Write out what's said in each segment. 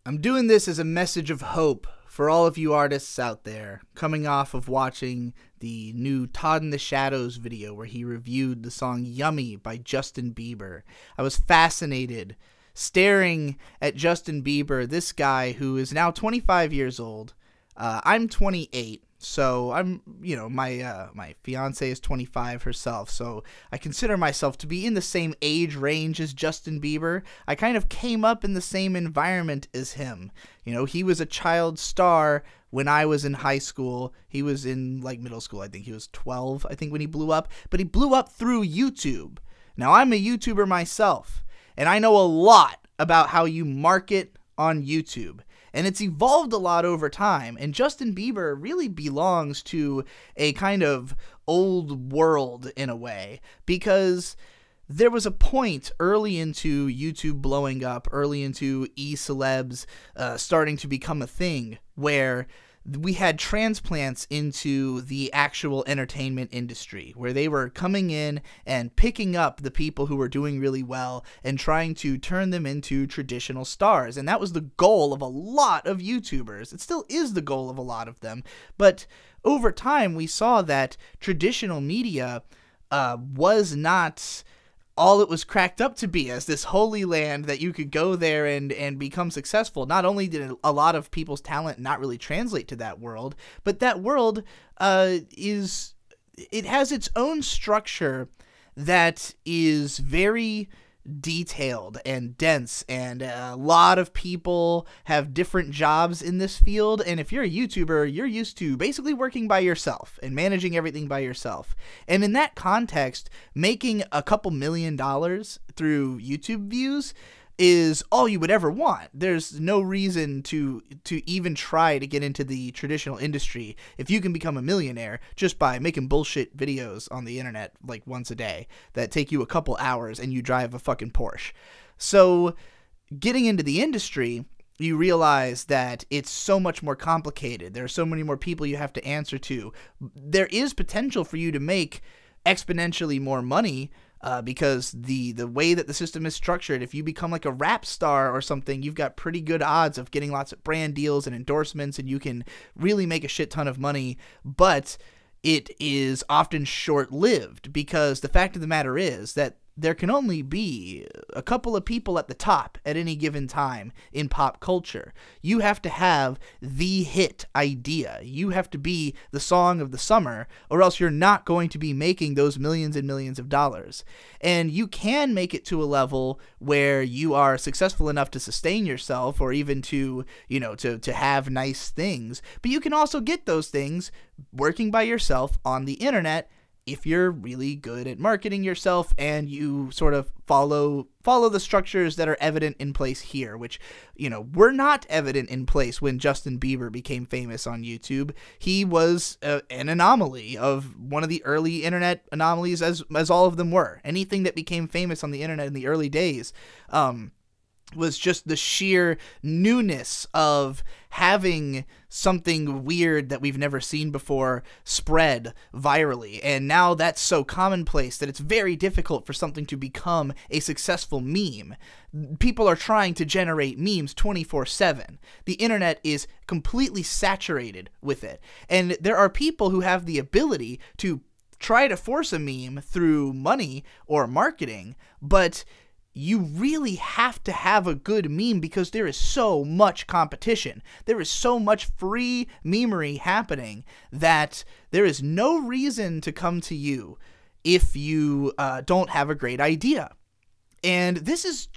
I'm doing this as a message of hope for all of you artists out there, coming off of watching the new Todd in the Shadows video where he reviewed the song Yummy by Justin Bieber. I was fascinated staring at Justin Bieber, this guy who is now 25 years old. I'm 28. So my fiance is 25 herself, so I consider myself to be in the same age range as Justin Bieber. I kind of came up in the same environment as him. You know, he was a child star when I was in high school. He was in like middle school. I think he was 12, I think, when he blew up, but he blew up through YouTube. Now, I'm a YouTuber myself, and I know a lot about how you market on YouTube. And it's evolved a lot over time, and Justin Bieber really belongs to a kind of old world in a way, because there was a point early into YouTube blowing up, early into e-celebs starting to become a thing, where we had transplants into the actual entertainment industry, where they were coming in and picking up the people who were doing really well and trying to turn them into traditional stars. And that was the goal of a lot of YouTubers. It still is the goal of a lot of them. But over time, we saw that traditional media was not all it was cracked up to be, as this holy land that you could go there and become successful. Not only did a lot of people's talent not really translate to that world, but that world has its own structure that is very detailed and dense, and a lot of people have different jobs in this field. And if you're a YouTuber, you're used to basically working by yourself and managing everything by yourself. And in that context, making a couple $1 million through YouTube views is all you would ever want. There's no reason to even try to get into the traditional industry if you can become a millionaire just by making bullshit videos on the internet like once a day that take you a couple hours and you drive a fucking Porsche. So getting into the industry, you realize that it's so much more complicated. There are so many more people you have to answer to. There is potential for you to make exponentially more money, because the way that the system is structured, if you become like a rap star or something, you've got pretty good odds of getting lots of brand deals and endorsements, and you can really make a shit ton of money. But it is often short-lived, because the fact of the matter is that there can only be a couple of people at the top at any given time in pop culture. You have to have the hit idea. You have to be the song of the summer, or else you're not going to be making those millions and millions of dollars. And you can make it to a level where you are successful enough to sustain yourself, or even to, you know, to have nice things. But you can also get those things working by yourself on the internet, if you're really good at marketing yourself and you sort of follow the structures that are evident in place here, which, you know, were not evident in place when Justin Bieber became famous on YouTube. He was an anomaly, of one of the early internet anomalies, as all of them were. Anything that became famous on the internet in the early days was just the sheer newness of having something weird that we've never seen before spread virally. And now that's so commonplace that it's very difficult for something to become a successful meme. People are trying to generate memes 24/7. The internet is completely saturated with it. And there are people who have the ability to try to force a meme through money or marketing, but you really have to have a good meme, because there is so much competition. There is so much free memery happening that there is no reason to come to you if you don't have a great idea. And this is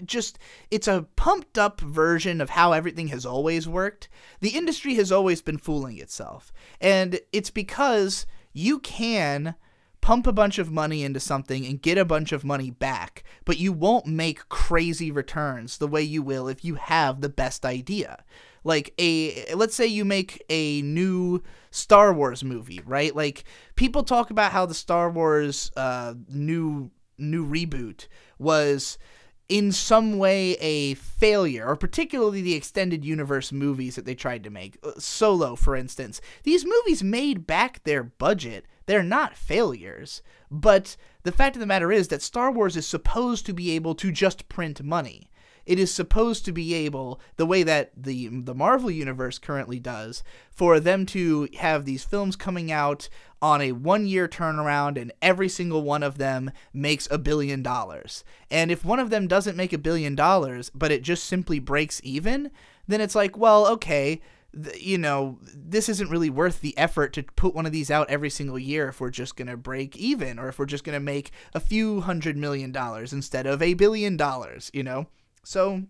just, it's a pumped up version of how everything has always worked. The industry has always been fooling itself. And it's because you can pump a bunch of money into something and get a bunch of money back, but you won't make crazy returns the way you will if you have the best idea. Like, let's say you make a new Star Wars movie, right? Like, people talk about how the Star Wars new reboot was in some way a failure, or particularly the extended universe movies that they tried to make. Solo, for instance. These movies made back their budget. They're not failures. But the fact of the matter is that Star Wars is supposed to be able to just print money. it is supposed to be able, the way that the Marvel Universe currently does, for them to have these films coming out on a 1-year turnaround, and every single one of them makes $1 billion. And if one of them doesn't make $1 billion, but it just simply breaks even, then it's like, well, okay, this isn't really worth the effort to put one of these out every single year if we're just going to break even, or if we're just going to make a few $100 million instead of $1 billion, So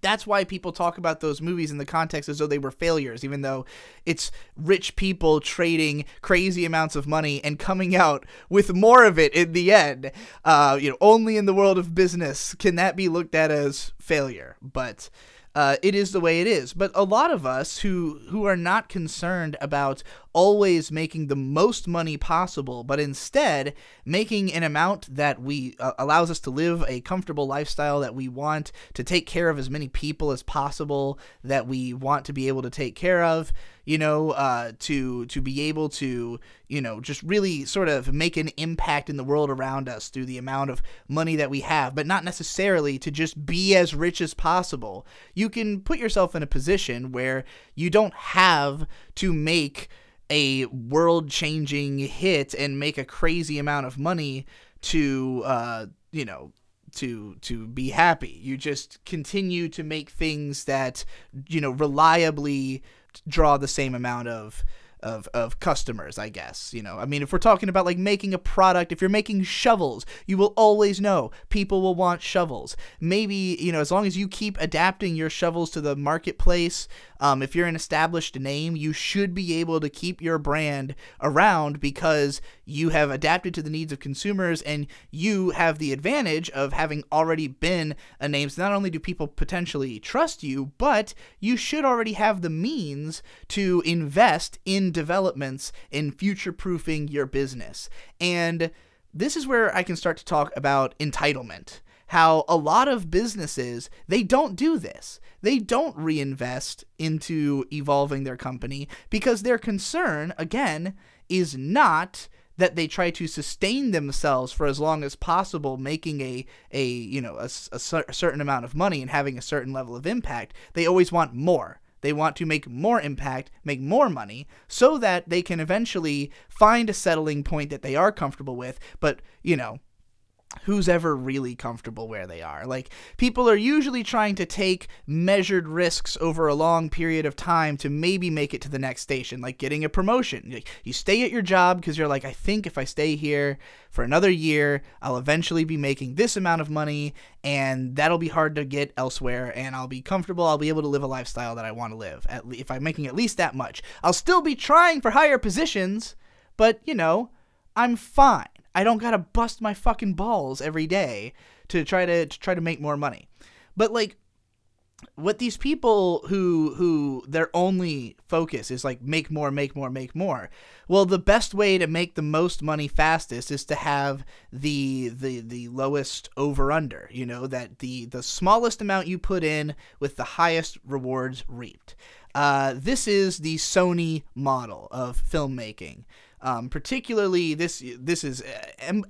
that's why people talk about those movies in the context as though they were failures, even though it's rich people trading crazy amounts of money and coming out with more of it in the end. Only in the world of business can that be looked at as failure, but it is the way it is. But a lot of us who are not concerned about always making the most money possible, but instead making an amount that we allows us to live a comfortable lifestyle that we want, to take care of as many people as possible that we want to be able to take care of, to be able to, just really sort of make an impact in the world around us through the amount of money that we have, but not necessarily to just be as rich as possible. You can put yourself in a position where you don't have to make a world-changing hit and make a crazy amount of money to be happy. You just continue to make things that, reliably draw the same amount of customers, I guess. If we're talking about like making a product, if you're making shovels, you will always know people will want shovels. Maybe, as long as you keep adapting your shovels to the marketplace, if you're an established name, you should be able to keep your brand around because you have adapted to the needs of consumers, and you have the advantage of having already been a name. So not only do people potentially trust you, but you should already have the means to invest in developments in future-proofing your business. And this is where I can start to talk about entitlement. How a lot of businesses, they don't do this. They don't reinvest into evolving their company because their concern, again, is not that they try to sustain themselves for as long as possible, making a certain amount of money and having a certain level of impact. They always want more. They want to make more impact, make more money, so that they can eventually find a settling point that they are comfortable with. But, who's ever really comfortable where they are? Like, people are usually trying to take measured risks over a long period of time to maybe make it to the next station, like getting a promotion. You stay at your job because you're like, I think if I stay here for another year, I'll eventually be making this amount of money, and that'll be hard to get elsewhere, and I'll be comfortable. I'll be able to live a lifestyle that I want to live, if I'm making at least that much. I'll still be trying for higher positions, but, I'm fine. I don't gotta bust my fucking balls every day to try to make more money. But like, what these people who their only focus is like make more. Well, the best way to make the most money fastest is to have the lowest over under. That the smallest amount you put in with the highest rewards reaped. This is the Sony model of filmmaking. Particularly, this is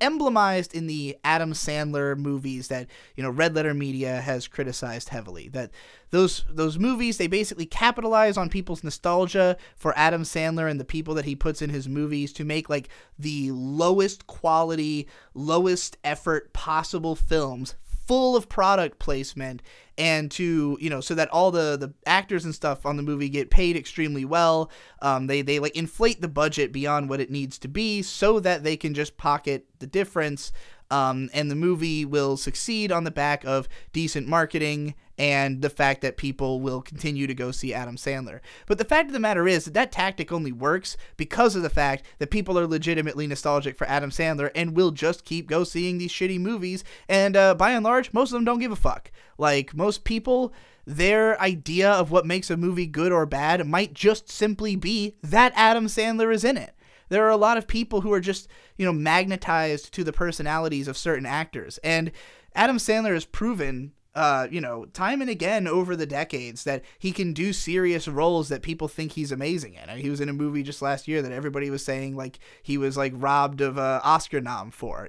emblemized in the Adam Sandler movies that Red Letter Media has criticized heavily. That those movies, they basically capitalize on people's nostalgia for Adam Sandler and the people that he puts in his movies to make like the lowest quality, lowest effort possible films, full of product placement, and to, so that all the actors and stuff on the movie get paid extremely well. They like inflate the budget beyond what it needs to be so that they can just pocket the difference. And the movie will succeed on the back of decent marketing and the fact that people will continue to go see Adam Sandler. But the fact of the matter is that tactic only works because of the fact that people are legitimately nostalgic for Adam Sandler and will just keep go seeing these shitty movies. And by and large, most of them don't give a fuck. Like, most people, their idea of what makes a movie good or bad might just simply be that Adam Sandler is in it. There are a lot of people who are just, magnetized to the personalities of certain actors. And Adam Sandler has proven, time and again over the decades that he can do serious roles that people think he's amazing in. I mean, he was in a movie just last year that everybody was saying, like, he was, like, robbed of an Oscar nom for,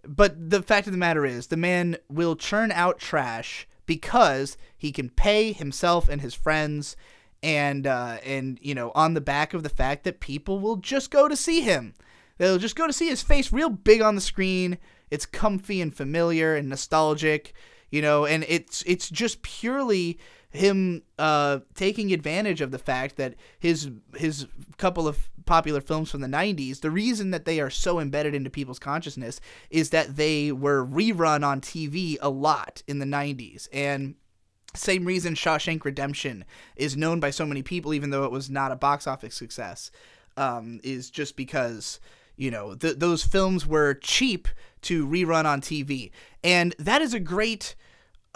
But the fact of the matter is, the man will churn out trash because he can pay himself and his friends, and on the back of the fact that people will just go to see him. They'll just go to see his face real big on the screen. It's comfy and familiar and nostalgic, and it's just purely him taking advantage of the fact that his couple of popular films from the 90s, the reason that they are so embedded into people's consciousness is that they were rerun on TV a lot in the 90s. And same reason Shawshank Redemption is known by so many people, even though it was not a box office success, is just because, those films were cheap to rerun on TV. And that is a great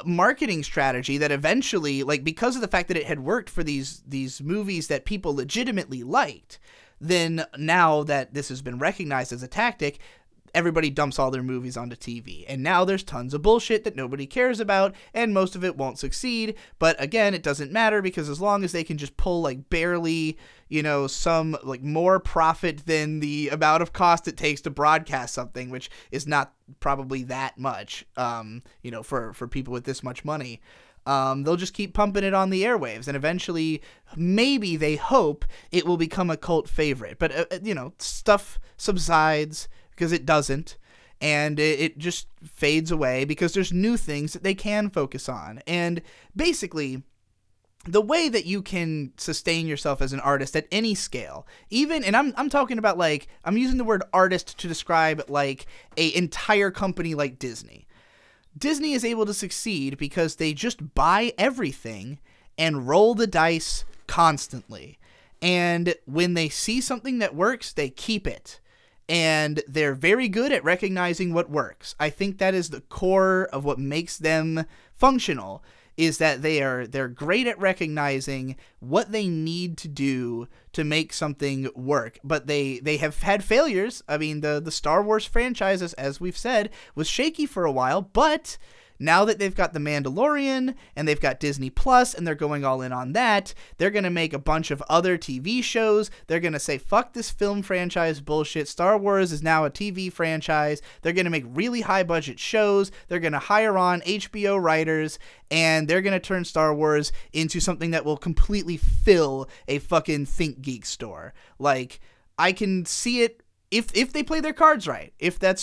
marketing strategy that eventually, because of the fact that it had worked for these movies that people legitimately liked, then now that this has been recognized as a tactic, everybody dumps all their movies onto TV. And now there's tons of bullshit that nobody cares about, and most of it won't succeed. But again, it doesn't matter, because as long as they can just pull barely, some more profit than the amount of cost it takes to broadcast something, which is not probably that much, for people with this much money. They'll just keep pumping it on the airwaves, and eventually, maybe they hope it will become a cult favorite. But, stuff subsides because it doesn't, and it just fades away because there's new things that they can focus on. And basically, the way that you can sustain yourself as an artist at any scale, and I'm talking about I'm using the word artist to describe a entire company like Disney. Disney is able to succeed because they just buy everything and roll the dice constantly. And when they see something that works, they keep it. And they're very good at recognizing what works. I think that is the core of what makes them functional, is that they're great at recognizing what they need to do to make something work. But they have had failures. I mean, the Star Wars franchise, as we've said, was shaky for a while, but now that they've got The Mandalorian and they've got Disney Plus and they're going all in on that, they're going to make a bunch of other TV shows. They're going to say, fuck this film franchise bullshit. Star Wars is now a TV franchise. They're going to make really high budget shows. They're going to hire on HBO writers, and they're going to turn Star Wars into something that will completely fill a fucking ThinkGeek store. I can see it. If they play their cards right, if they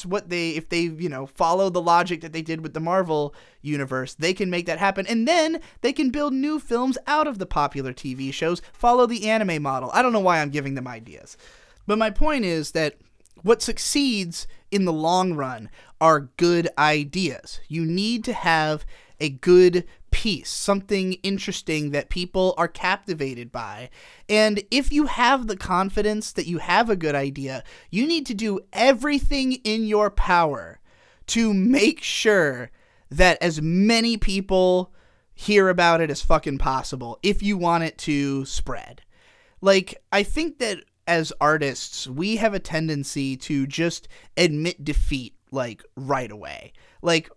follow the logic that they did with the Marvel universe, they can make that happen. And then they can build new films out of the popular TV shows, follow the anime model. I don't know why I'm giving them ideas. But my point is that what succeeds in the long run are good ideas. You need to have a good piece, something interesting that people are captivated by. And if you have the confidence that you have a good idea, you need to do everything in your power to make sure that as many people hear about it as fucking possible if you want it to spread. I think that as artists, we have a tendency to just admit defeat right away.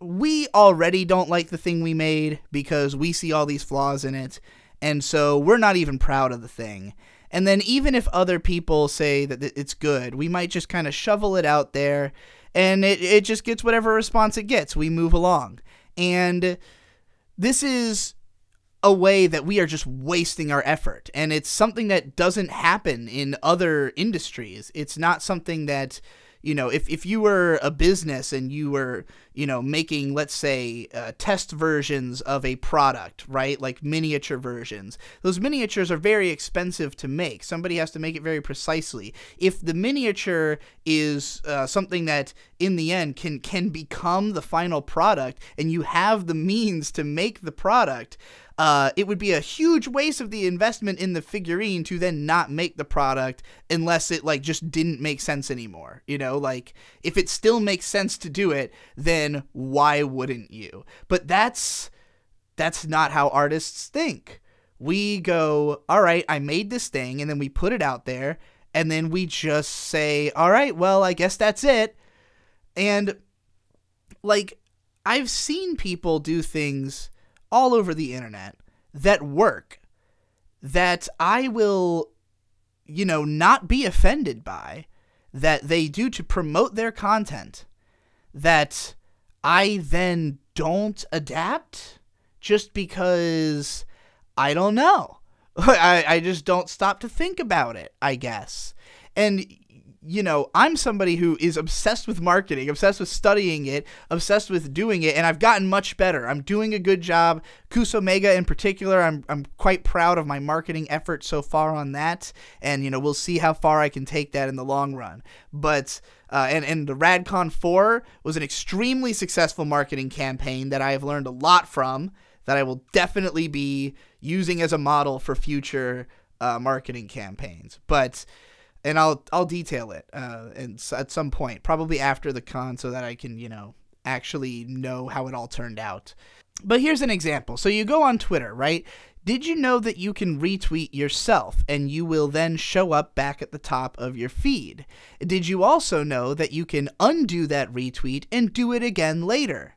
We already don't like the thing we made because we see all these flaws in it, and so we're not even proud of the thing. And then even if other people say that it's good, we might just kind of shovel it out there, and it just gets whatever response it gets. We move along. And this is a way that we are just wasting our effort, and it's something that doesn't happen in other industries. It's not something that, if you were a business and you were, making, let's say, test versions of a product, right? Like miniature versions. Those miniatures are very expensive to make. Somebody has to make it very precisely. If the miniature is something that in the end can become the final product, and you have the means to make the product, it would be a huge waste of the investment in the figurine to then not make the product unless it just didn't make sense anymore. If it still makes sense to do it, then why wouldn't you? But that's not how artists think. We go, all right, I made this thing, and then we put it out there, and then we just say, all right, well, I guess that's it. And I've seen people do things all over the internet that work, that I will, not be offended by, that they do to promote their content, that I then don't adapt just because I don't know. I just don't stop to think about it, I guess. And, you know, I'm somebody who is obsessed with marketing, obsessed with studying it, obsessed with doing it, and I've gotten much better. I'm doing a good job. Kusomega in particular, I'm quite proud of my marketing effort so far on that, and, you know, we'll see how far I can take that in the long run. But, and the RadCon 4 was an extremely successful marketing campaign that I have learned a lot from, that I will definitely be using as a model for future marketing campaigns. But, and I'll detail it at some point, probably after the con, so that I can, you know, actually know how it all turned out. But here's an example. So you go on Twitter, right? Did you know that you can retweet yourself and you will then show up back at the top of your feed? Did you also know that you can undo that retweet and do it again later?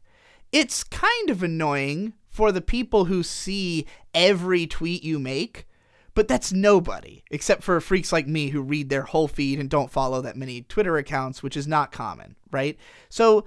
It's kind of annoying for the people who see every tweet you make, but that's nobody, except for freaks like me who read their whole feed and don't follow that many Twitter accounts, which is not common, right? So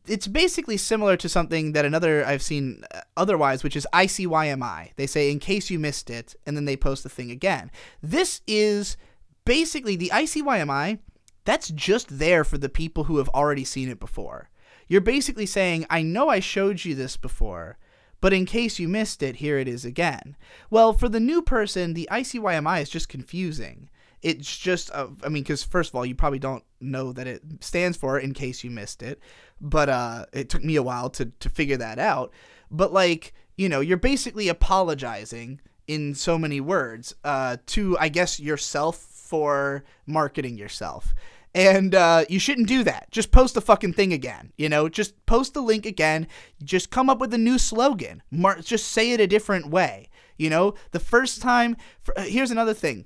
it's basically similar to something that another I've seen otherwise, which is ICYMI. They say, in case you missed it, and then they post the thing again. This is basically the ICYMI, that's just there for the people who have already seen it before. You're basically saying, I know I showed you this before, but in case you missed it, here it is again. Well, for the new person, the ICYMI is just confusing. It's just, I mean, because first of all, you probably don't know that it stands for in case you missed it, but it took me a while to figure that out. But, like, you know, you're basically apologizing in so many words to, I guess, yourself for marketing yourself. And you shouldn't do that. Just post the fucking thing again, you know? Just post the link again. Just come up with a new slogan. Just say it a different way, you know? The first time... here's another thing.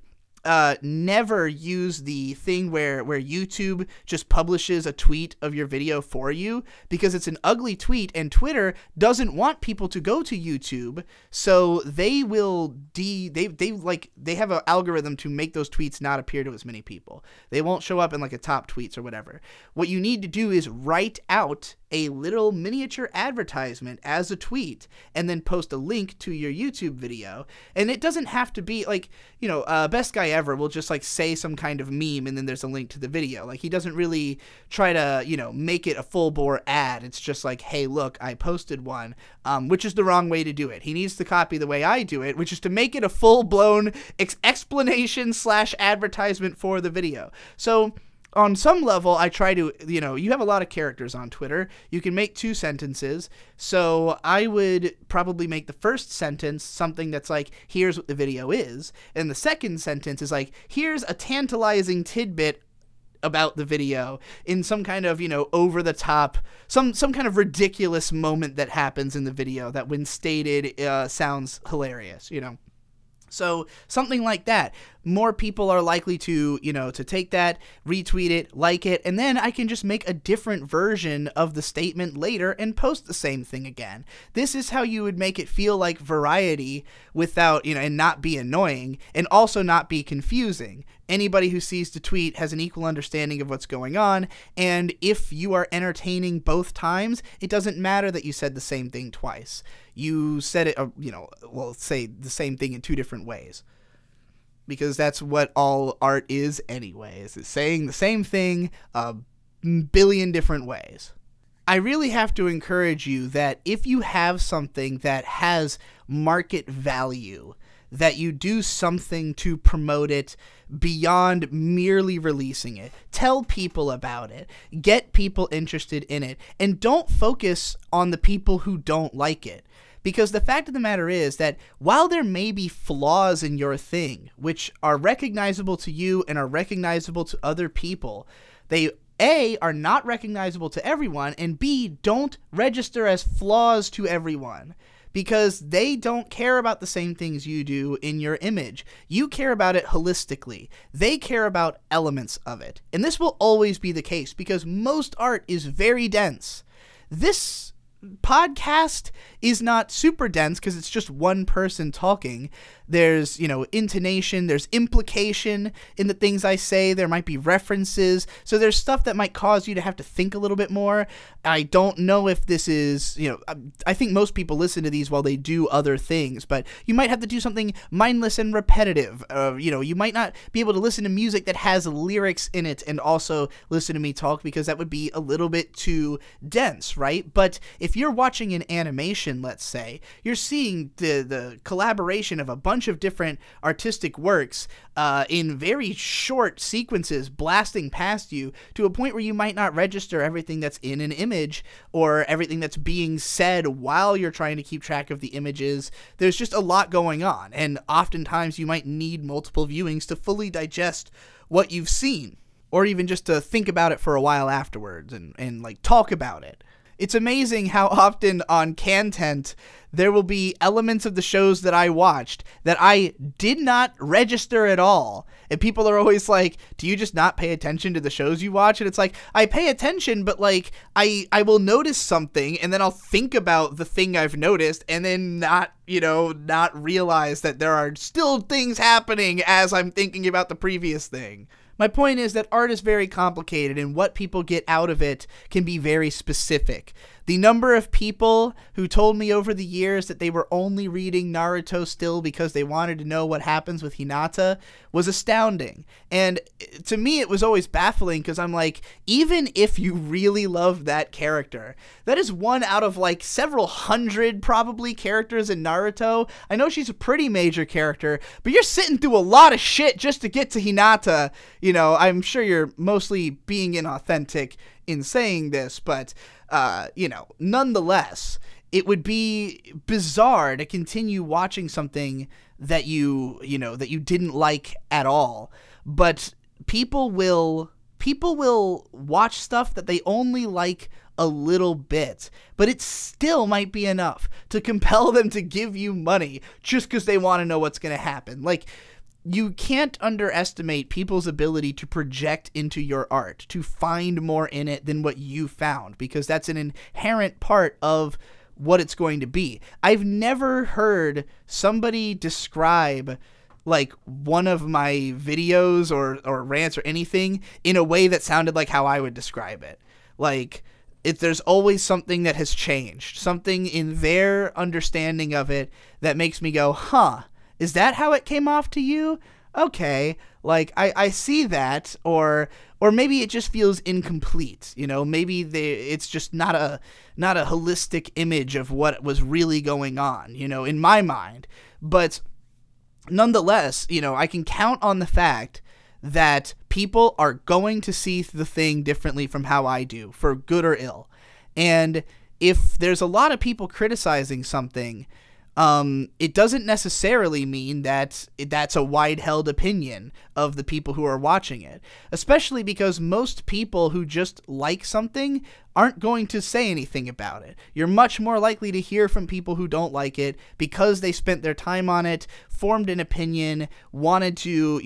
Never use the thing where YouTube just publishes a tweet of your video for you, because it's an ugly tweet and Twitter doesn't want people to go to YouTube, so they will they have an algorithm to make those tweets not appear to as many people. They won't show up in like a top tweets or whatever. What you need to do is write out a little miniature advertisement as a tweet and then post a link to your YouTube video. And it doesn't have to be like, you know, Best Guy Ever will just like say some kind of meme and then there's a link to the video. Like, he doesn't really try to, you know, make it a full bore ad. It's just like, hey, look, I posted one, which is the wrong way to do it. He needs to copy the way I do it, which is to make it a full blown explanation / advertisement for the video. So on some level, I try to, you know, you have a lot of characters on Twitter. You can make 2 sentences. So I would probably make the first sentence something that's like, here's what the video is. And the second sentence is like, here's a tantalizing tidbit about the video in some kind of, you know, over the top, some kind of ridiculous moment that happens in the video that when stated sounds hilarious, you know. So something like that. More people are likely to, you know, to take that, retweet it, like it, and then I can just make a different version of the statement later and post the same thing again. This is how you would make it feel like variety without, you know, and not be annoying, and also not be confusing. Anybody who sees the tweet has an equal understanding of what's going on, and if you are entertaining both times, it doesn't matter that you said the same thing twice. You said it, you know, well, say the same thing in 2 different ways. Because that's what all art is anyways. It's saying the same thing a billion different ways. I really have to encourage you that if you have something that has market value, that you do something to promote it beyond merely releasing it. Tell people about it. Get people interested in it. And don't focus on the people who don't like it. Because the fact of the matter is that while there may be flaws in your thing, which are recognizable to you and are recognizable to other people, they A, are not recognizable to everyone, and B, don't register as flaws to everyone. Because they don't care about the same things you do in your image. You care about it holistically. They care about elements of it. And this will always be the case because most art is very dense. This podcast is not super dense because it's just one person talking. There's, intonation, there's implication in the things I say, there might be references, so there's stuff that might cause you to have to think a little bit more. I don't know if this is, I think most people listen to these while they do other things, but you might have to do something mindless and repetitive. You might not be able to listen to music that has lyrics in it and also listen to me talk, because that would be a little bit too dense, right? But if you're watching an animation, let's say, you're seeing the collaboration of a bunch of different artistic works in very short sequences blasting past you to a point where you might not register everything that's in an image or everything that's being said while you're trying to keep track of the images. There's just a lot going on, and oftentimes you might need multiple viewings to fully digest what you've seen, or even just to think about it for a while afterwards and like talk about it. It's amazing how often on Cantent there will be elements of the shows that I watched that I did not register at all. And people are always like, do you just not pay attention to the shows you watch? And it's like, I pay attention, but like I will notice something and then I'll think about the thing I've noticed and then not realize that there are still things happening as I'm thinking about the previous thing. My point is that art is very complicated, and what people get out of it can be very specific. The number of people who told me over the years that they were only reading Naruto still because they wanted to know what happens with Hinata was astounding. And to me, it was always baffling because I'm like, even if you really love that character, that is one out of like several hundred probably characters in Naruto. I know she's a pretty major character, but you're sitting through a lot of shit just to get to Hinata. I'm sure you're mostly being inauthentic in saying this, but nonetheless, it would be bizarre to continue watching something that you didn't like at all. But people will watch stuff that they only like a little bit, but it still might be enough to compel them to give you money just because they want to know what's going to happen. Like, you can't underestimate people's ability to project into your art, to find more in it than what you found, because that's an inherent part of what it's going to be. I've never heard somebody describe like one of my videos or rants or anything in a way that sounded like how I would describe it. Like, there's always something that has changed, something in their understanding of it that makes me go, huh, is that how it came off to you? Okay, like I see that, or maybe it just feels incomplete. Maybe it's just not a holistic image of what was really going on, in my mind. But nonetheless, I can count on the fact that people are going to see the thing differently from how I do, for good or ill. And if there's a lot of people criticizing something, it doesn't necessarily mean that that's a wide-held opinion of the people who are watching it, especially because most people who just like something aren't going to say anything about it. You're much more likely to hear from people who don't like it because they spent their time on it, formed an opinion, wanted to,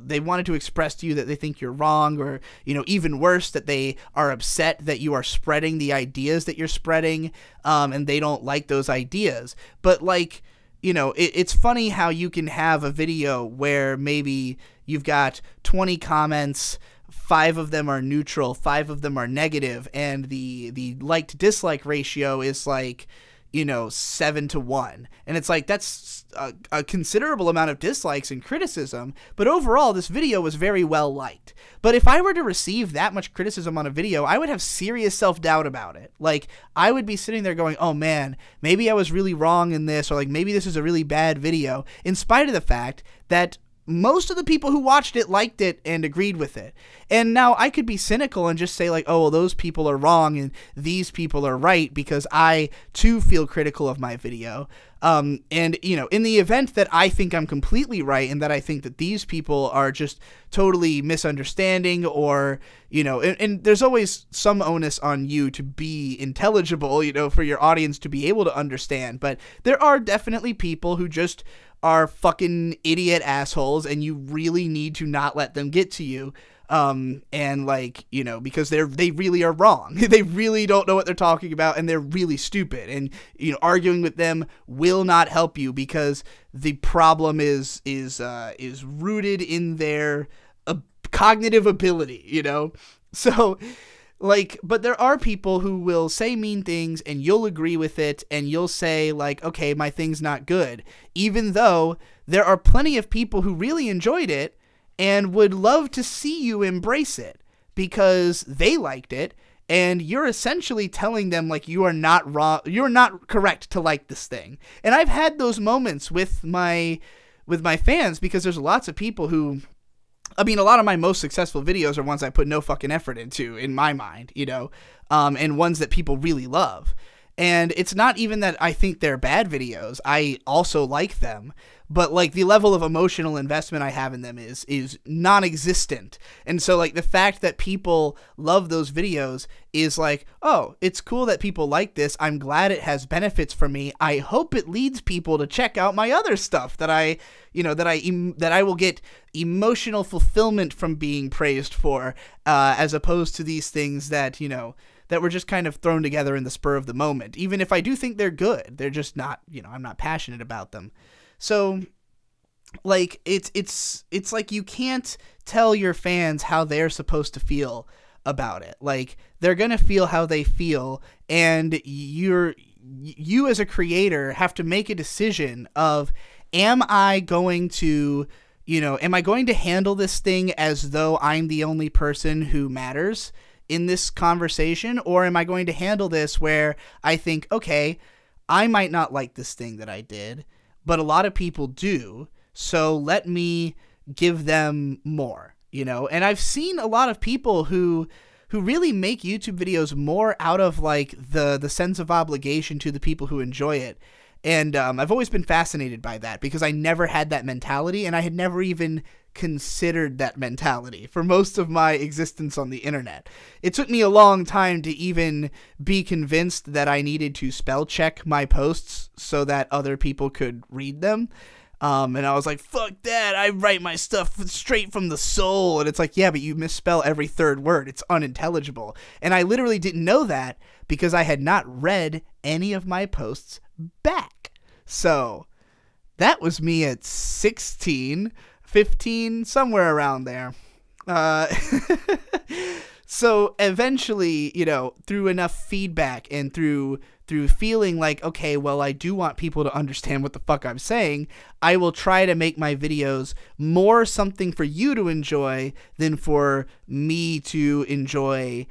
they wanted to express to you that they think you're wrong, or, even worse, that they are upset that you are spreading the ideas that you're spreading, and they don't like those ideas. But like, it's funny how you can have a video where maybe you've got 20 comments, 5 of them are neutral, 5 of them are negative, and the like to dislike ratio is like, 7-1. And it's like, that's a considerable amount of dislikes and criticism, but overall this video was very well liked. But if I were to receive that much criticism on a video, I would have serious self-doubt about it. Like, I would be sitting there going, oh man, maybe I was really wrong in this, or like maybe this is a really bad video, in spite of the fact that most of the people who watched it liked it and agreed with it. And now I could be cynical and just say like, oh, well, those people are wrong and these people are right, because I too feel critical of my video. And, in the event that I think I'm completely right and that I think that these people are just totally misunderstanding, or, and there's always some onus on you to be intelligible, for your audience to be able to understand. But there are definitely people who just are fucking idiot assholes, and you really need to not let them get to you. And like, you know, because they really are wrong. They really don't know what they're talking about, and they're really stupid. And, you know, arguing with them will not help you, because the problem is rooted in their cognitive ability, you know? So, like, but there are people who will say mean things and you'll agree with it and you'll say, like, okay, my thing's not good, even though there are plenty of people who really enjoyed it and would love to see you embrace it because they liked it, and you're essentially telling them, like, you are not wrong, you're not correct to like this thing. And I've had those moments with my fans, because there's lots of people who, I mean, a lot of my most successful videos are ones I put no fucking effort into, in my mind, you know, and ones that people really love. And it's not even that I think they're bad videos. I also like them. But, like, the level of emotional investment I have in them is non-existent. And so, like, the fact that people love those videos is like, oh, it's cool that people like this. I'm glad it has benefits for me. I hope it leads people to check out my other stuff that I will get emotional fulfillment from being praised for, as opposed to these things that, you know, that were just kind of thrown together in the spur of the moment. Even if I do think they're good, they're just not, you know, I'm not passionate about them. So, like, it's like you can't tell your fans how they're supposed to feel about it. Like, they're gonna feel how they feel, and you as a creator have to make a decision of, am I going to handle this thing as though I'm the only person who matters in this conversation, or am I going to handle this where I think, okay, I might not like this thing that I did, but a lot of people do, so let me give them more, you know? And I've seen a lot of people who really make YouTube videos more out of, like, the sense of obligation to the people who enjoy it. And I've always been fascinated by that, because I never had that mentality, and I had never even considered that mentality for most of my existence on the internet. It took me a long time to even be convinced that I needed to spell check my posts so that other people could read them. And I was like, fuck that, I write my stuff straight from the soul. And it's like, yeah, but you misspell every third word. It's unintelligible. And I literally didn't know that because I had not read any of my posts back. So that was me at 16, 15, somewhere around there. So eventually, you know, through enough feedback and through feeling like, okay, well, I do want people to understand what the fuck I'm saying, I will try to make my videos more something for you to enjoy than for me to enjoy,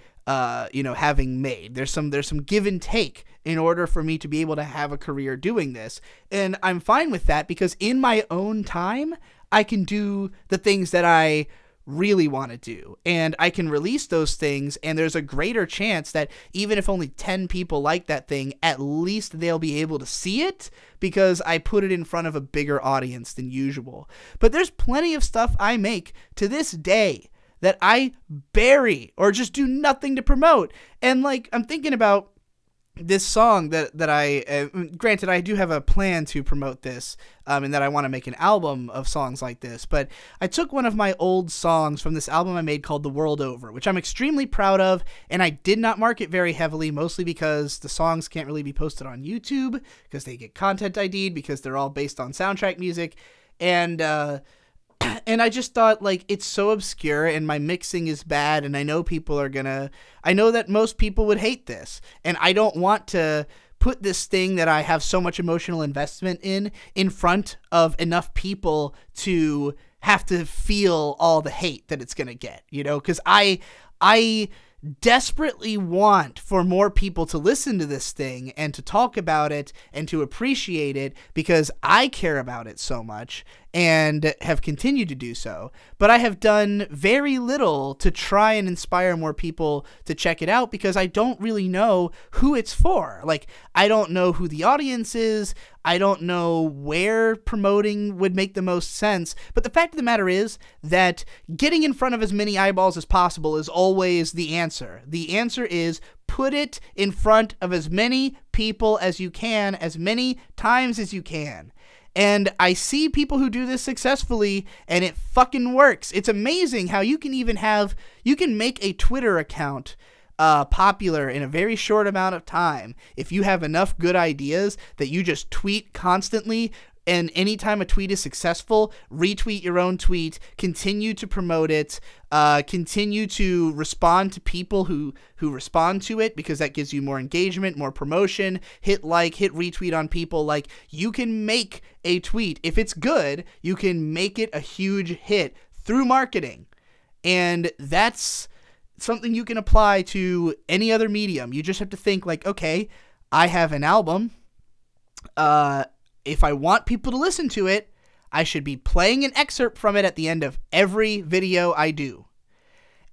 you know, having made. There's some give and take in order for me to be able to have a career doing this. And I'm fine with that, because in my own time, I can do the things that I really want to do, and I can release those things, and there's a greater chance that even if only 10 people like that thing, at least they'll be able to see it because I put it in front of a bigger audience than usual. But there's plenty of stuff I make to this day that I bury or just do nothing to promote. And, like, I'm thinking about this song that I, granted, I do have a plan to promote this, and that I want to make an album of songs like this, but I took one of my old songs from this album I made called The World Over, which I'm extremely proud of, and I did not market very heavily, mostly because the songs can't really be posted on YouTube, because they get content ID'd, because they're all based on soundtrack music, and I just thought, like, it's so obscure and my mixing is bad, and I know people are gonna, I know that most people would hate this, and I don't want to put this thing that I have so much emotional investment in front of enough people to have to feel all the hate that it's gonna get, you know, because I desperately want for more people to listen to this thing and to talk about it and to appreciate it, because I care about it so much and have continued to do so. But I have done very little to try and inspire more people to check it out, because I don't really know who it's for. Like, I don't know who the audience is. I don't know where promoting would make the most sense. But the fact of the matter is that getting in front of as many eyeballs as possible is always the answer. The answer is put it in front of as many people as you can, as many times as you can. And I see people who do this successfully, and it fucking works. It's amazing how you can make a Twitter account popular in a very short amount of time if you have enough good ideas that you just tweet constantly. And anytime a tweet is successful, retweet your own tweet, continue to promote it, continue to respond to people who respond to it, because that gives you more engagement, more promotion. Hit like, hit retweet on people. Like, you can make a tweet. If it's good, you can make it a huge hit through marketing. And that's something you can apply to any other medium. You just have to think like, okay, I have an album. If I want people to listen to it, I should be playing an excerpt from it at the end of every video I do.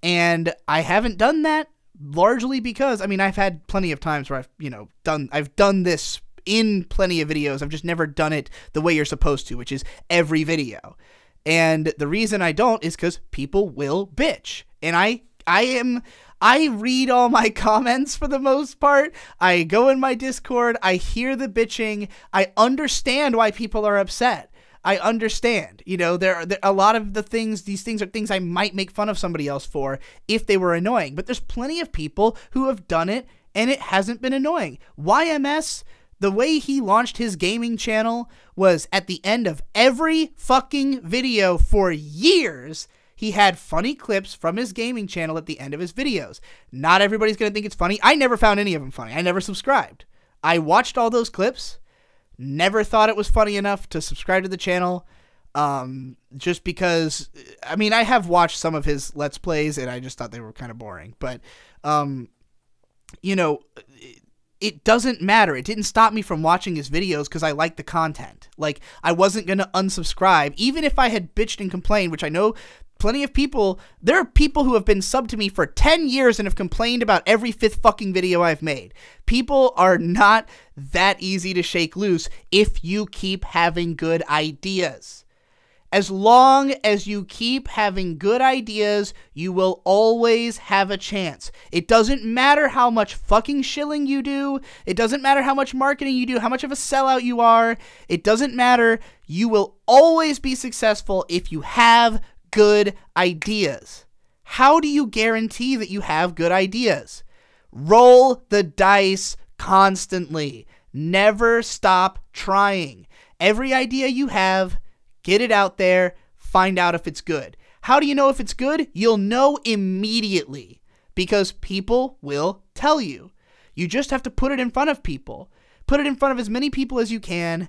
And I haven't done that largely because, I mean, I've had plenty of times where I've done this in plenty of videos. I've just never done it the way you're supposed to, which is every video. And the reason I don't is because people will bitch. And I read all my comments for the most part. I go in my Discord. I hear the bitching. I understand why people are upset. I understand. There a lot of these things are things I might make fun of somebody else for if they were annoying. But there's plenty of people who have done it and it hasn't been annoying. YMS, the way he launched his gaming channel was at the end of every fucking video for years. He had funny clips from his gaming channel at the end of his videos. Not everybody's going to think it's funny. I never found any of them funny. I never subscribed. I watched all those clips, never thought it was funny enough to subscribe to the channel, just because, I mean, I have watched some of his Let's Plays, and I just thought they were kind of boring. But, it doesn't matter. It didn't stop me from watching his videos because I liked the content. Like, I wasn't going to unsubscribe, even if I had bitched and complained, which I know plenty of people, there are people who have been subbed to me for 10 years and have complained about every 5th fucking video I've made. People are not that easy to shake loose if you keep having good ideas. As long as you keep having good ideas, you will always have a chance. It doesn't matter how much fucking shilling you do. It doesn't matter how much marketing you do, how much of a sellout you are. It doesn't matter. You will always be successful if you have good ideas. How do you guarantee that you have good ideas? Roll the dice constantly. Never stop trying. Every idea you have, get it out there, find out if it's good. How do you know if it's good? You'll know immediately because people will tell you. You just have to put it in front of people. Put it in front of as many people as you can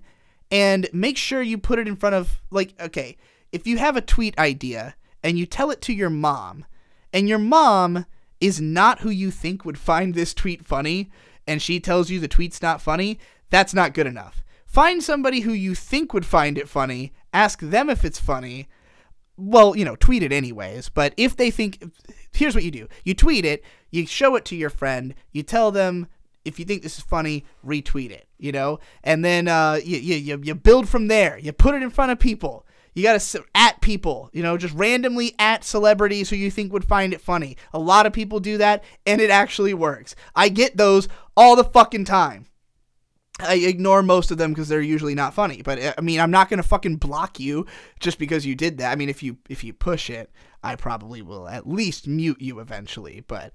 and make sure you put it in front of, like, okay, if you have a tweet idea and you tell it to your mom and your mom is not who you think would find this tweet funny and she tells you the tweet's not funny, that's not good enough. Find somebody who you think would find it funny, ask them if it's funny. Well, tweet it anyways, but if they think, here's what you do. You tweet it, you show it to your friend, you tell them, if you think this is funny, retweet it, and then you build from there. You put it in front of people. You got to at people, just randomly at celebrities who you think would find it funny. A lot of people do that, and it actually works. I get those all the fucking time. I ignore most of them because they're usually not funny. But, I mean, I'm not going to fucking block you just because you did that. I mean, if you push it, I probably will at least mute you eventually. But,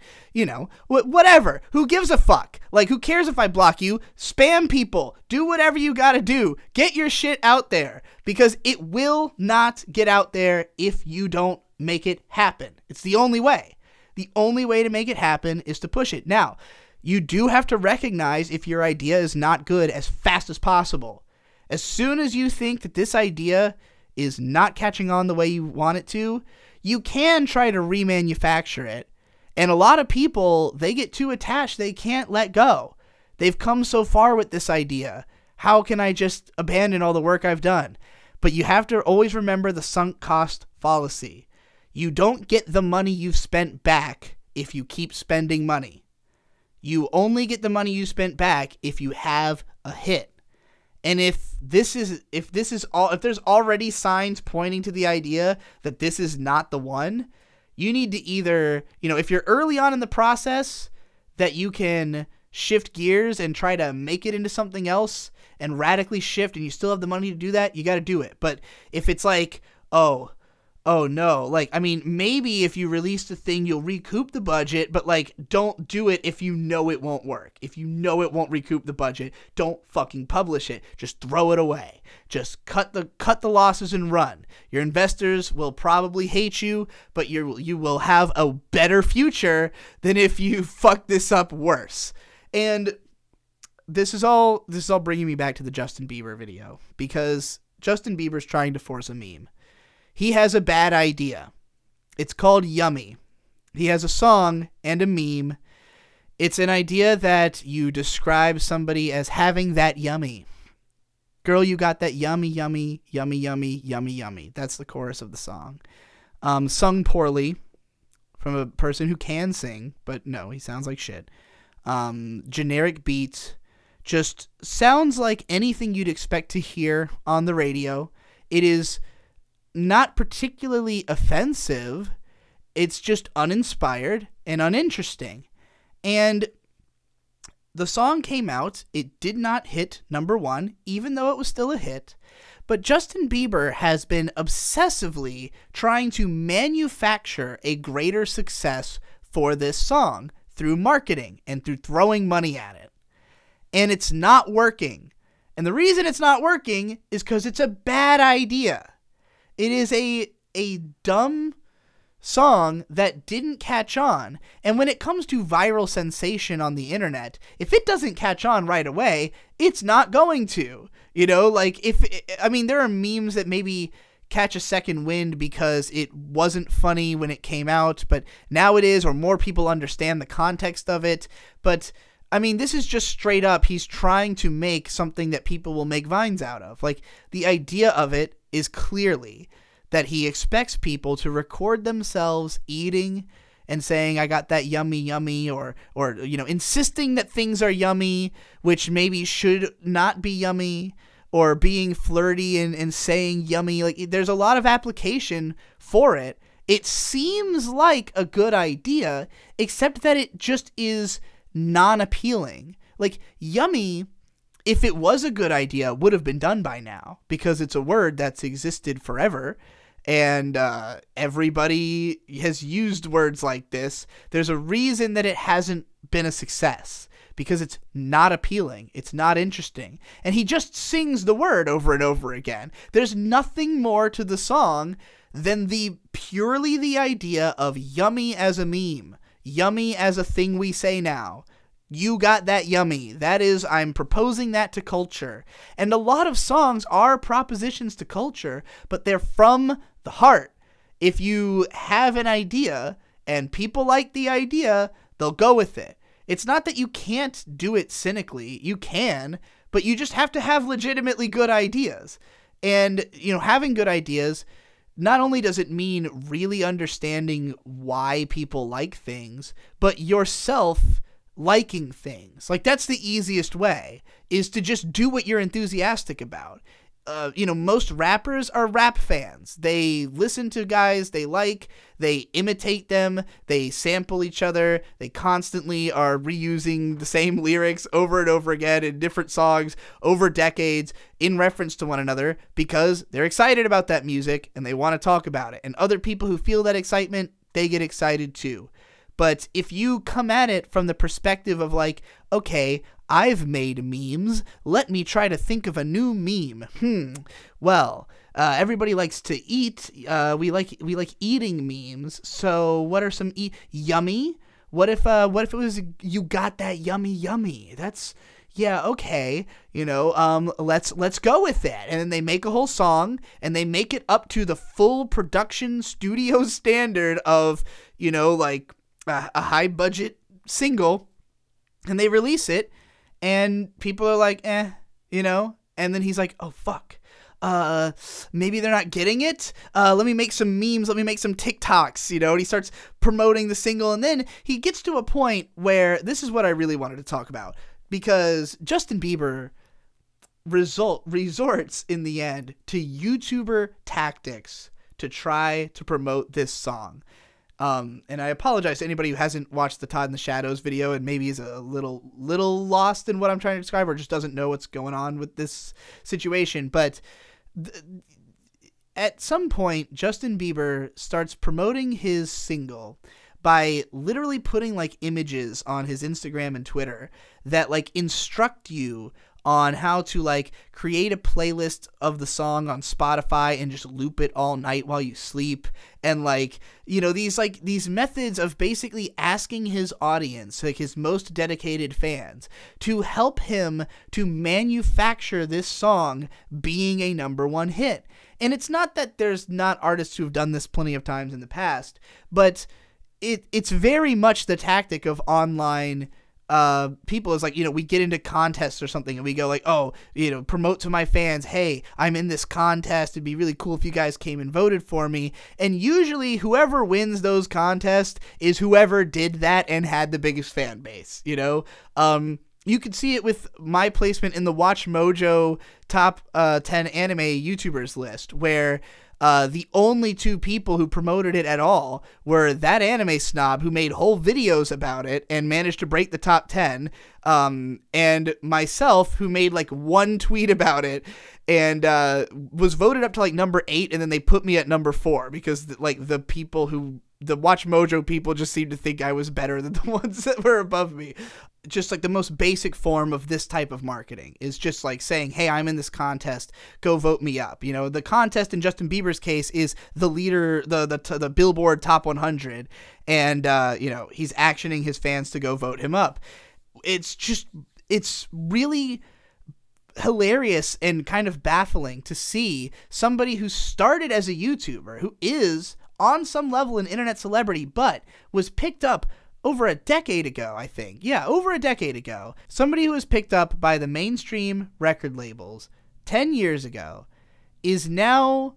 whatever. Who gives a fuck? Like, who cares if I block you? Spam people. Do whatever you got to do. Get your shit out there because it will not get out there if you don't make it happen. It's the only way. The only way to make it happen is to push it. Now, you do have to recognize if your idea is not good as fast as possible. As soon as you think that this idea is not catching on the way you want it to, you can try to remanufacture it. And a lot of people, they get too attached, they can't let go. They've come so far with this idea. How can I just abandon all the work I've done? But you have to always remember the sunk cost fallacy. You don't get the money you've spent back if you keep spending money. You only get the money you spent back if you have a hit. And if there's already signs pointing to the idea that this is not the one, you need to either, if you're early on in the process, that you can shift gears and try to make it into something else and radically shift and you still have the money to do that, you got to do it. But if it's like, oh no, like, I mean, maybe if you release the thing, you'll recoup the budget, but like, don't do it if you know it won't work. If you know it won't recoup the budget, don't fucking publish it. Just throw it away. Just cut the losses and run. Your investors will probably hate you, but you will have a better future than if you fuck this up worse. And this is all bringing me back to the Justin Bieber video, because Justin Bieber's trying to force a meme. He has a bad idea. It's called Yummy. He has a song and a meme. It's an idea that you describe somebody as having that yummy. Girl, you got that yummy, yummy, yummy, yummy, yummy, yummy. That's the chorus of the song. Sung poorly from a person who can sing, but no, he sounds like shit. Generic beat. Just sounds like anything you'd expect to hear on the radio. It is not particularly offensive. It's just uninspired and uninteresting. And the song came out. It did not hit number 1, even though it was still a hit. But Justin Bieber has been obsessively trying to manufacture a greater success for this song through marketing and through throwing money at it. And it's not working. And the reason it's not working is because it's a bad idea. It is a dumb song that didn't catch on. And when it comes to viral sensation on the internet, if it doesn't catch on right away, it's not going to. You know, like, there are memes that maybe catch a second wind because it wasn't funny when it came out, but now it is, or more people understand the context of it. But I mean, this is just straight up, he's trying to make something that people will make vines out of. Like, the idea of it is clearly that he expects people to record themselves eating and saying, I got that yummy, yummy, or insisting that things are yummy, which maybe should not be yummy, or being flirty and saying yummy. Like, there's a lot of application for it. It seems like a good idea, except that it just is non-appealing. Like, yummy, if it was a good idea, would have been done by now, because it's a word that's existed forever, and everybody has used words like this. There's a reason that it hasn't been a success, because it's not appealing, it's not interesting, and he just sings the word over and over again. There's nothing more to the song than purely the idea of yummy as a meme, yummy as a thing we say now. You got that yummy. That is, I'm proposing that to culture. And a lot of songs are propositions to culture, but they're from the heart. If you have an idea and people like the idea, they'll go with it. It's not that you can't do it cynically. You can, but you just have to have legitimately good ideas. And, having good ideas, not only does it mean really understanding why people like things, but yourself liking things. Like, that's the easiest way, is to just do what you're enthusiastic about. Most rappers are rap fans. They listen to guys they like, they imitate them, they sample each other, they constantly are reusing the same lyrics over and over again in different songs over decades in reference to one another, because they're excited about that music and they want to talk about it. And other people who feel that excitement, they get excited too. But if you come at it from the perspective of like, okay, I've made memes, let me try to think of a new meme. Well, everybody likes to eat. We like eating memes. So what are some yummy? What if it was you got that yummy yummy? That's, yeah, okay. Let's go with that. And then they make a whole song and they make it up to the full production studio standard of, like a high budget single, and they release it. And people are like, and then he's like, oh, fuck. Maybe they're not getting it. Let me make some memes. Let me make some TikToks, and he starts promoting the single. And then he gets to a point where this is what I really wanted to talk about, because Justin Bieber resorts in the end to YouTuber tactics to try to promote this song. And I apologize to anybody who hasn't watched the Todd in the Shadows video and maybe is a little lost in what I'm trying to describe or just doesn't know what's going on with this situation. But at some point, Justin Bieber starts promoting his single by literally putting like images on his Instagram and Twitter that like instruct you on how to like create a playlist of the song on Spotify and just loop it all night while you sleep. And like, you know, these methods of basically asking his audience, like his most dedicated fans, to help him to manufacture this song being a #1 hit. And it's not that there's not artists who have done this plenty of times in the past, but it's very much the tactic of online people. Is like, you know, we get into contests or something and we go like, oh, you know, promote to my fans, hey, I'm in this contest, it'd be really cool if you guys came and voted for me. And usually whoever wins those contests is whoever did that and had the biggest fan base, you know. You could see it with my placement in the Watch Mojo top 10 anime YouTubers list, where the only 2 people who promoted it at all were that anime snob who made whole videos about it and managed to break the top 10, and myself, who made like 1 tweet about it and was voted up to like number 8, and then they put me at number 4 because like the Watch Mojo people just seemed to think I was better than the ones that were above me. Just like the most basic form of this type of marketing is just like saying, hey, I'm in this contest, go vote me up. You know, the contest in Justin Bieber's case is the leader, the Billboard Top 100, and you know, he's actioning his fans to go vote him up. It's really hilarious and kind of baffling to see somebody who started as a YouTuber, who is on some level an internet celebrity, but was picked up over a decade ago, I think. Yeah, over a decade ago. Somebody who was picked up by the mainstream record labels 10 years ago is now,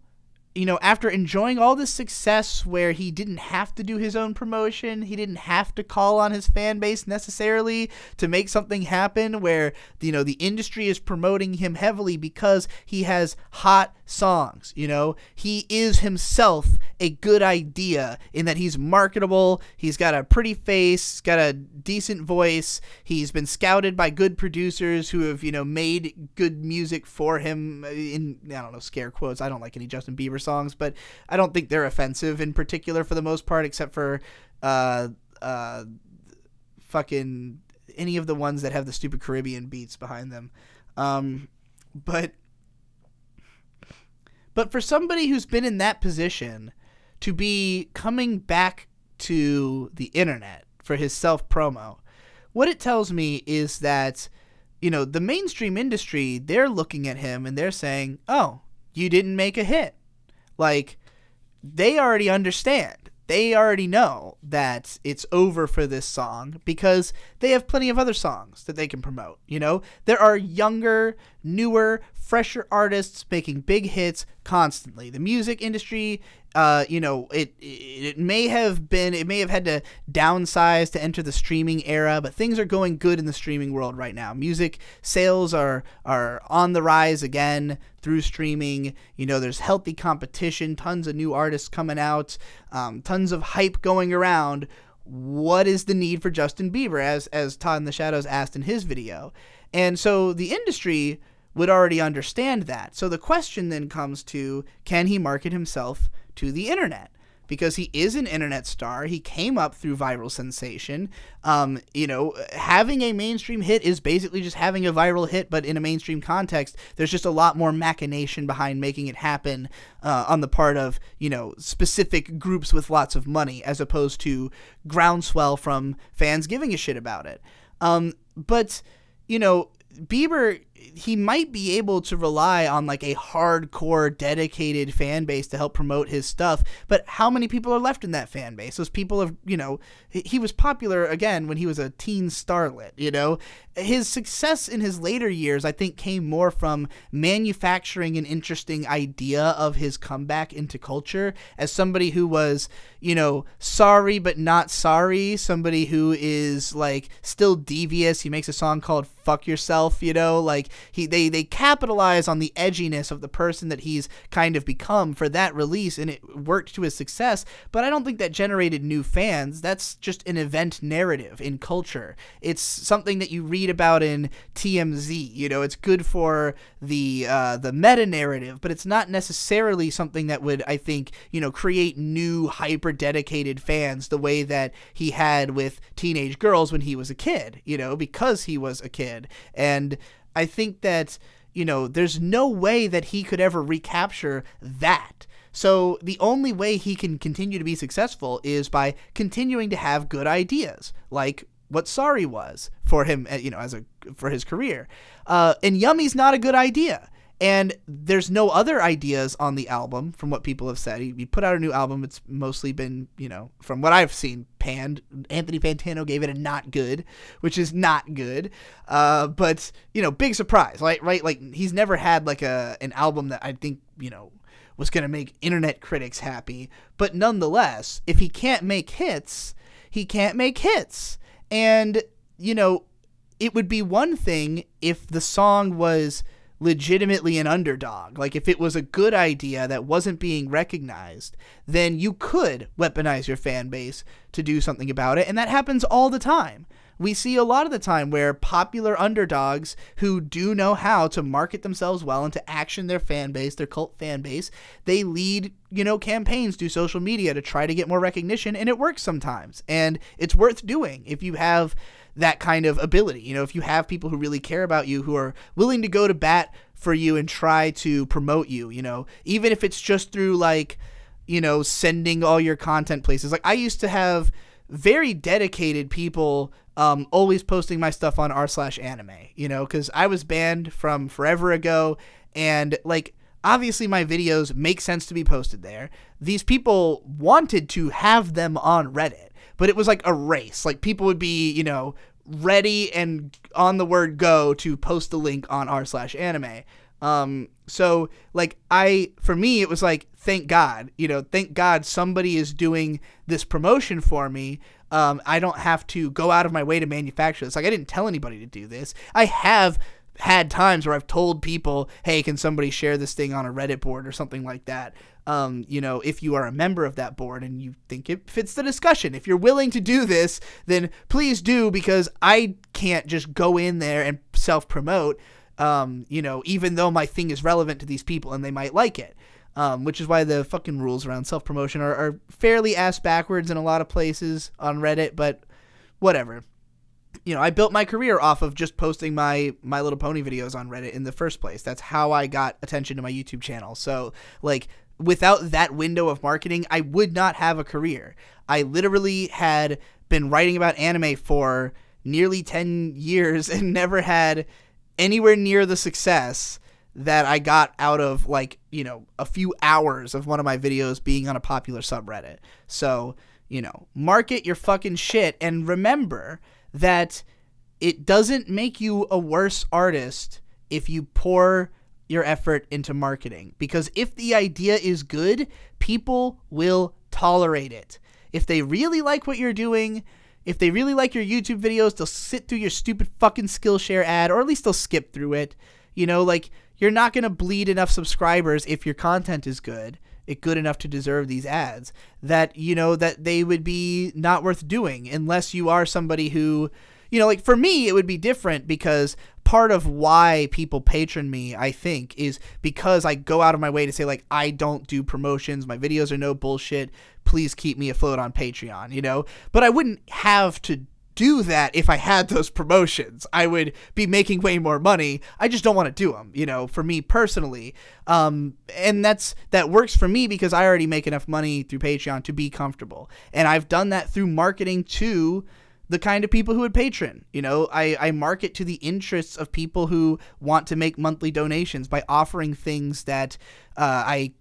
you know, after enjoying all this success where he didn't have to do his own promotion, he didn't have to call on his fan base necessarily to make something happen, where, you know, the industry is promoting him heavily because he has hot songs. You know, he is himself a good idea in that he's marketable, he's got a pretty face, he's got a decent voice, he's been scouted by good producers who have, you know, made good music for him in, I don't know, scare quotes. I don't like any Justin Bieber songs, but I don't think they're offensive in particular for the most part, except for fucking any of the ones that have the stupid Caribbean beats behind them. But for somebody who's been in that position to be coming back to the internet for his self-promo, what it tells me is that, you know, the mainstream industry, they're looking at him and they're saying, oh, you didn't make a hit. Like, they already understand. They already know that it's over for this song because they have plenty of other songs that they can promote. You know, there are younger, newer, fresher artists making big hits constantly. The music industry, you know, it may have had to downsize to enter the streaming era, but things are going good in the streaming world right now. Music sales are on the rise again through streaming. You know, there's healthy competition, tons of new artists coming out, tons of hype going around. What is the need for Justin Bieber, as Todd in the Shadows asked in his video? And so the industry would already understand that. So the question then comes to, can he market himself to the internet? Because he is an internet star. He came up through viral sensation. You know, having a mainstream hit is basically just having a viral hit, but in a mainstream context, there's just a lot more machination behind making it happen on the part of, you know, specific groups with lots of money, as opposed to groundswell from fans giving a shit about it. But, you know, Bieber, he might be able to rely on like a hardcore dedicated fan base to help promote his stuff, but how many people are left in that fan base? Those people have, you know, he was popular again when he was a teen starlet. You know, his success in his later years, I think, came more from manufacturing an interesting idea of his comeback into culture as somebody who was, you know, sorry but not sorry, somebody who is like still devious. He makes a song called Fuck Yourself, you know, like they capitalize on the edginess of the person that he's kind of become for that release, and it worked to his success. But I don't think that generated new fans. That's just an event narrative in culture. It's something that you read about in TMZ. You know, it's good for the meta narrative, but it's not necessarily something that would, I think, you know, create new hyper dedicated fans the way that he had with teenage girls when he was a kid, you know, because he was a kid. And I think that, you know, there's no way that he could ever recapture that. So the only way he can continue to be successful is by continuing to have good ideas, like what Sorry was for him, you know, for his career. And Yummy's not a good idea. And there's no other ideas on the album from what people have said. He put out a new album. It's mostly been, you know, from what I've seen, panned. Anthony Fantano gave it a not good, which is not good. But, you know, big surprise, right? Like, he's never had like an album that I think, you know, was going to make internet critics happy. But nonetheless, if he can't make hits, he can't make hits. And, you know, it would be one thing if the song was legitimately an underdog. Like, if it was a good idea that wasn't being recognized, then you could weaponize your fan base to do something about it. And that happens all the time. We see a lot of the time where popular underdogs who do know how to market themselves well and to action their fan base, their cult fan base, they lead, you know, campaigns through social media to try to get more recognition, and it works sometimes. And it's worth doing if you have that kind of ability. You know, if you have people who really care about you, who are willing to go to bat for you and try to promote you, you know, even if it's just through, like, you know, sending all your content places. Like, I used to have very dedicated people always posting my stuff on r/anime, you know, because I was banned from forever ago, and, like, obviously my videos make sense to be posted there. These people wanted to have them on Reddit, but it was like a race. Like, people would be, you know, ready and on the word go to post the link on r/anime. So, like, for me, it was like, thank God, you know, thank God somebody is doing this promotion for me. I don't have to go out of my way to manufacture this. Like, I didn't tell anybody to do this. I have had times where I've told people, hey, can somebody share this thing on a Reddit board or something like that? You know, if you are a member of that board and you think it fits the discussion, if you're willing to do this, then please do, because I can't just go in there and self-promote, you know, even though my thing is relevant to these people and they might like it. Which is why the fucking rules around self-promotion are fairly ass backwards in a lot of places on Reddit, but whatever. You know, I built my career off of just posting my My Little Pony videos on Reddit in the first place. That's how I got attention to my YouTube channel. So, like, without that window of marketing, I would not have a career. I literally had been writing about anime for nearly 10 years and never had anywhere near the success that I got out of, like, you know, a few hours of one of my videos being on a popular subreddit. So, you know, market your fucking shit, and remember that it doesn't make you a worse artist if you pour your effort into marketing. Because if the idea is good, people will tolerate it. If they really like what you're doing, if they really like your YouTube videos, they'll sit through your stupid fucking Skillshare ad, or at least they'll skip through it. You know, like, you're not going to bleed enough subscribers if your content is good enough to deserve these ads, that, you know, that they would be not worth doing unless you are somebody who, you know, like, for me, it would be different, because part of why people patron me, I think, is because I go out of my way to say, like, I don't do promotions. My videos are no bullshit. Please keep me afloat on Patreon, you know? But I wouldn't have to do that if I had those promotions. I would be making way more money. I just don't want to do them, you know, for me personally. And that works for me because I already make enough money through Patreon to be comfortable. And I've done that through marketing to the kind of people who would patron. You know, I market to the interests of people who want to make monthly donations by offering things that I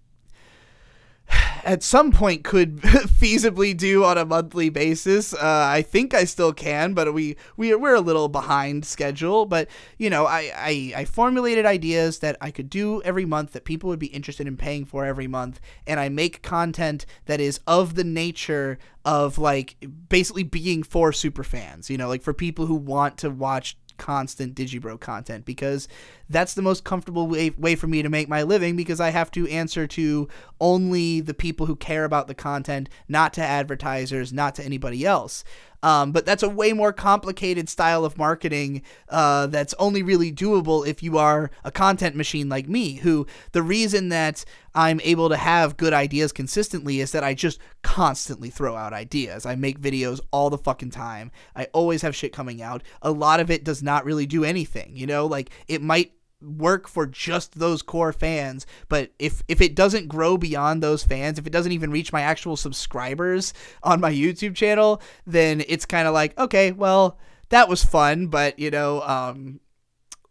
at some point could feasibly do on a monthly basis. I think I still can, but we're a little behind schedule. But, you know, I formulated ideas that I could do every month that people would be interested in paying for every month, and I make content that is of the nature of, like, basically being for super fans, you know, like, for people who want to watch constant Digibro content, because that's the most comfortable way for me to make my living, because I have to answer to only the people who care about the content, not to advertisers, not to anybody else. But that's a way more complicated style of marketing that's only really doable if you are a content machine like me, who the reason that I'm able to have good ideas consistently is that I just constantly throw out ideas. I make videos all the fucking time. I always have shit coming out. A lot of it does not really do anything, you know? Like, it might work for just those core fans, but if it doesn't grow beyond those fans, if it doesn't even reach my actual subscribers on my YouTube channel, then it's kind of like, okay, well, that was fun, but, you know,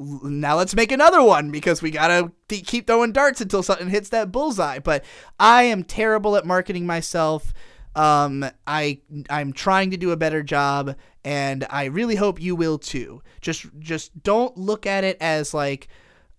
now let's make another one, because we gotta keep throwing darts until something hits that bullseye. But I am terrible at marketing myself. I'm trying to do a better job, and I really hope you will too. Just don't look at it as like,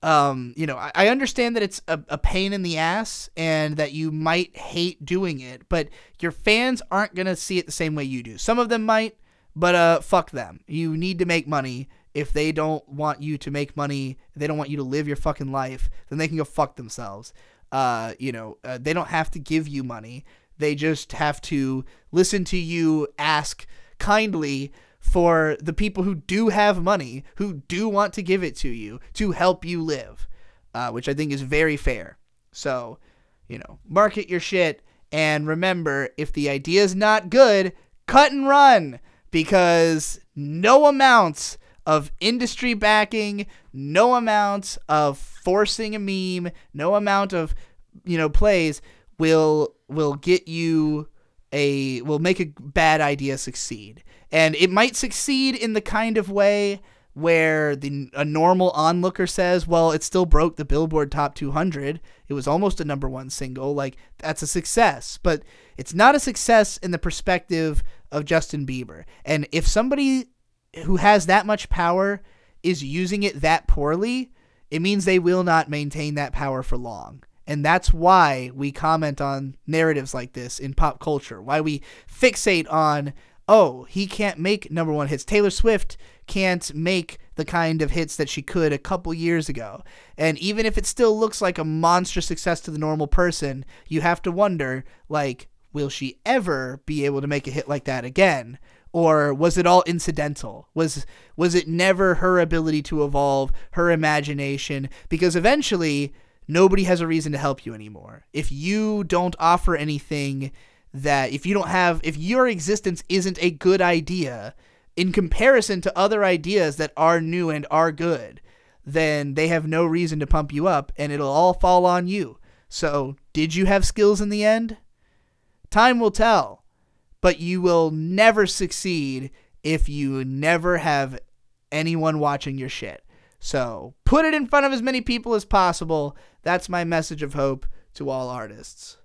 you know, I understand that it's a pain in the ass and that you might hate doing it, but your fans aren't gonna see it the same way you do. Some of them might, but fuck them. You need to make money. If they don't want you to make money, they don't want you to live your fucking life, then they can go fuck themselves. You know, they don't have to give you money. They just have to listen to you ask kindly for the people who do have money, who do want to give it to you to help you live, which I think is very fair. So, you know, market your shit, and remember, if the idea is not good, cut and run, because no amounts of industry backing, no amount of forcing a meme, no amount of, you know, plays will get you will make a bad idea succeed. And it might succeed in the kind of way where a normal onlooker says, well, it still broke the Billboard Top 200. It was almost a #1 single. Like, that's a success. But it's not a success in the perspective of Justin Bieber. And if somebody who has that much power is using it that poorly, it means they will not maintain that power for long. And that's why we comment on narratives like this in pop culture, why we fixate on, oh, he can't make #1 hits. Taylor Swift can't make the kind of hits that she could a couple years ago. And even if it still looks like a monstrous success to the normal person, you have to wonder, like, will she ever be able to make a hit like that again? Or was it all incidental? Was it never her ability to evolve, her imagination? Because eventually, nobody has a reason to help you anymore. If you don't offer anything if your existence isn't a good idea in comparison to other ideas that are new and are good, then they have no reason to pump you up, and it'll all fall on you. So, did you have skills in the end? Time will tell, but you will never succeed if you never have anyone watching your shit. So, put it in front of as many people as possible. That's my message of hope to all artists.